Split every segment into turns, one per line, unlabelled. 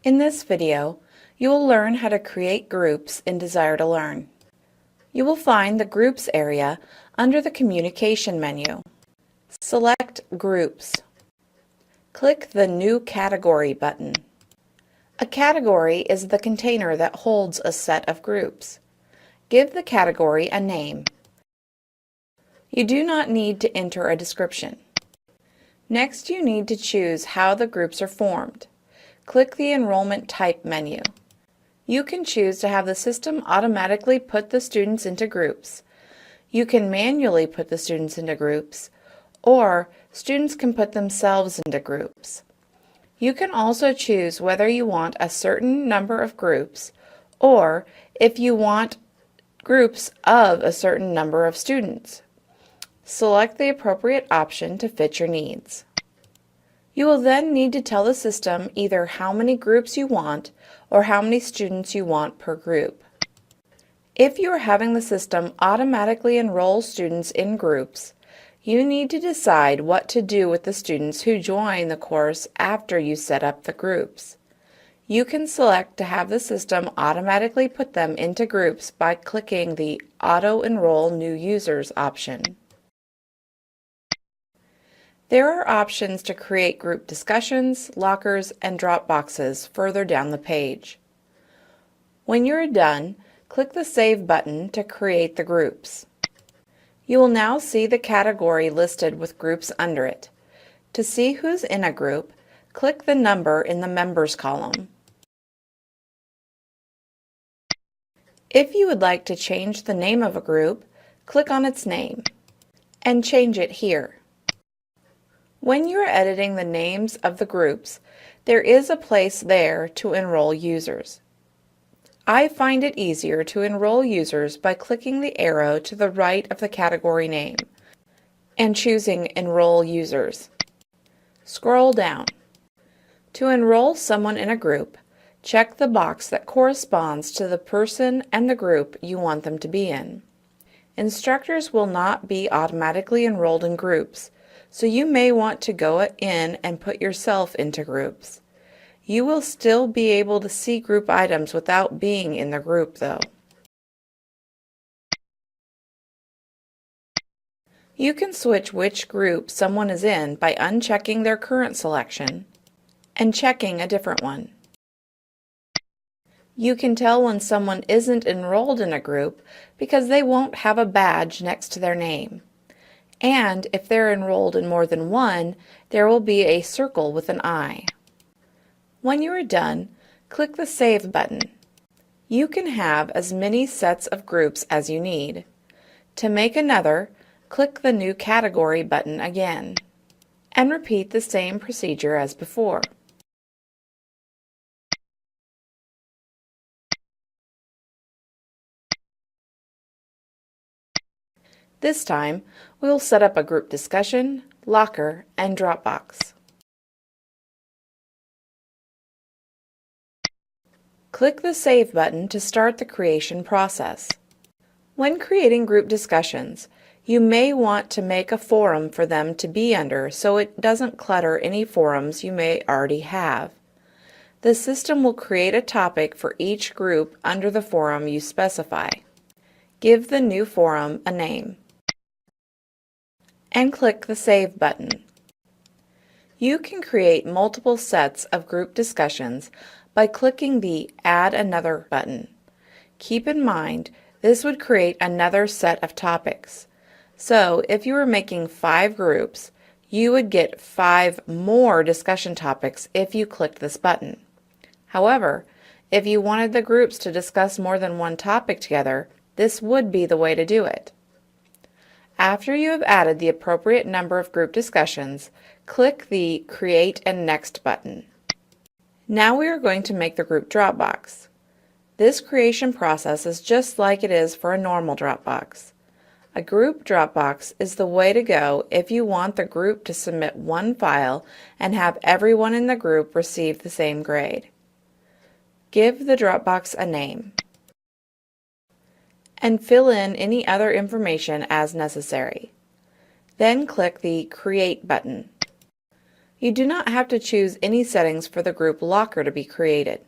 In this video, you will learn how to create groups in Desire2Learn. You will find the Groups area under the Communication menu. Select Groups. Click the New Category button. A category is the container that holds a set of groups. Give the category a name. You do not need to enter a description. Next, you need to choose how the groups are formed. Click the Enrollment Type menu. You can choose to have the system automatically put the students into groups. You can manually put the students into groups, or students can put themselves into groups. You can also choose whether you want a certain number of groups, or if you want groups of a certain number of students. Select the appropriate option to fit your needs. You will then need to tell the system either how many groups you want or how many students you want per group. If you are having the system automatically enroll students in groups, you need to decide what to do with the students who join the course after you set up the groups. You can select to have the system automatically put them into groups by clicking the Auto Enroll New Users option. There are options to create group discussions, lockers, and drop boxes further down the page. When you are done, click the Save button to create the groups. You will now see the category listed with groups under it. To see who's in a group, click the number in the Members column. If you would like to change the name of a group, click on its name and change it here. When you are editing the names of the groups, there is a place there to enroll users. I find it easier to enroll users by clicking the arrow to the right of the category name and choosing Enroll Users. Scroll down. To enroll someone in a group, check the box that corresponds to the person and the group you want them to be in. Instructors will not be automatically enrolled in groups, so you may want to go in and put yourself into groups. You will still be able to see group items without being in the group, though. You can switch which group someone is in by unchecking their current selection and checking a different one. You can tell when someone isn't enrolled in a group because they won't have a badge next to their name. And if they're enrolled in more than one, there will be a circle with an eye. When you are done, click the Save button. You can have as many sets of groups as you need. To make another, click the New Category button again, and repeat the same procedure as before. This time, we will set up a group discussion, locker, and Dropbox. Click the Save button to start the creation process. When creating group discussions, you may want to make a forum for them to be under so it doesn't clutter any forums you may already have. The system will create a topic for each group under the forum you specify. Give the new forum a name and click the Save button. You can create multiple sets of group discussions by clicking the Add Another button. Keep in mind, this would create another set of topics. So if you were making 5 groups, you would get 5 more discussion topics if you clicked this button. However, if you wanted the groups to discuss more than one topic together, this would be the way to do it. After you have added the appropriate number of group discussions, click the Create and Next button. Now we are going to make the group Dropbox. This creation process is just like it is for a normal Dropbox. A group Dropbox is the way to go if you want the group to submit one file and have everyone in the group receive the same grade. Give the Dropbox a name and fill in any other information as necessary. Then click the Create button. You do not have to choose any settings for the group locker to be created.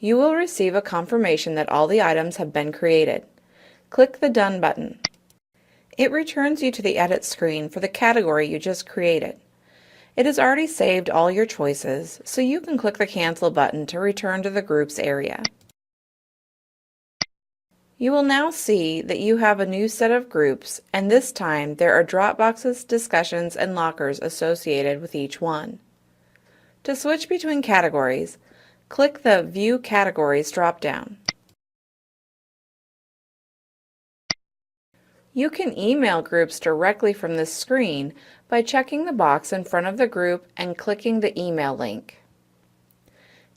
You will receive a confirmation that all the items have been created. Click the Done button. It returns you to the Edit screen for the category you just created. It has already saved all your choices, so you can click the Cancel button to return to the Groups area. You will now see that you have a new set of groups, and this time there are drop boxes, discussions, and lockers associated with each one. To switch between categories, click the View Categories drop-down. You can email groups directly from this screen by checking the box in front of the group and clicking the email link.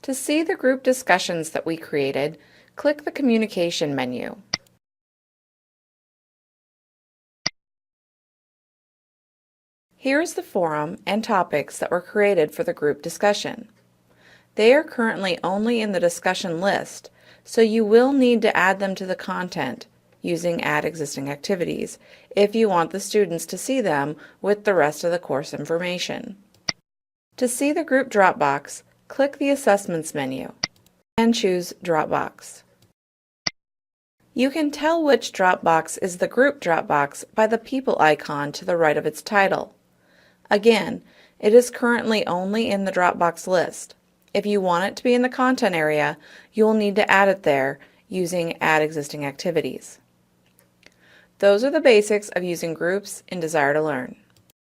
To see the group discussions that we created, click the Communication menu. Here is the forum and topics that were created for the group discussion. They are currently only in the discussion list, so you will need to add them to the content using Add Existing Activities if you want the students to see them with the rest of the course information. To see the group Dropbox, click the Assessments menu and choose Dropbox. You can tell which Dropbox is the group Dropbox by the people icon to the right of its title. Again, it is currently only in the Dropbox list. If you want it to be in the content area, you will need to add it there using Add Existing Activities. Those are the basics of using groups in Desire2Learn.